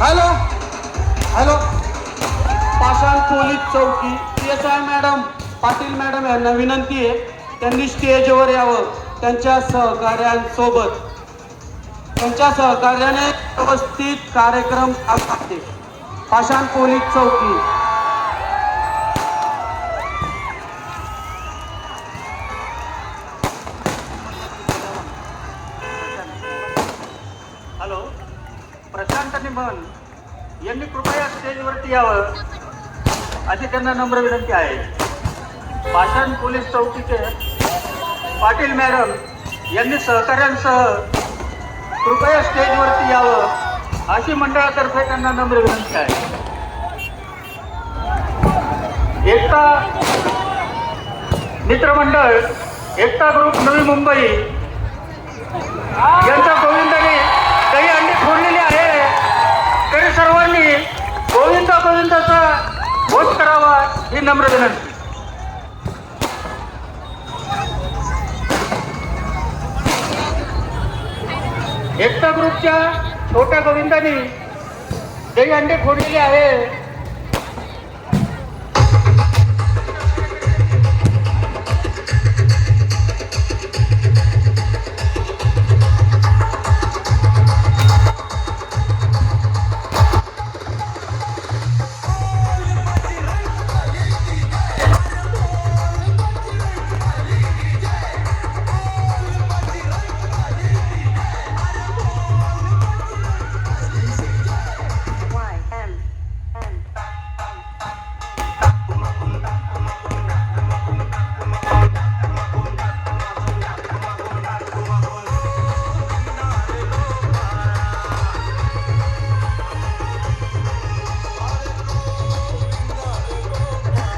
Hello hello पाषाण police चौकी PSI madam Patil madam यांना विनंती आहे, त्यांनी स्टेजवर यावं. त्यांच्या सहकार्याने व्यवस्थित कार्यक्रम असते. पाषाण पोलीस चौकी. हॅलो, प्रशांत निमन यांनी कृपया स्टेजवरती यावं अशी त्यांना नम्र विनंती आहे. पाषाण पोलीस चौकीचे पाटील मॅडम यांनी सहकार्यांसह कृपया स्टेजवरती यावं अशी मंडळातर्फे त्यांना नम्र विनंती आहे. एकता मित्रमंडळ, एकता ग्रुप नवी मुंबई यांच्या गोविंदाने काही अंडी फोडलेली आहे, तरी सर्वांनी गोविंदाचा घोष करावा ही नम्र विनंती. एकता ग्रुपच्या छोट्या गोविंदांनी काही अंडे फोडलेले आहे,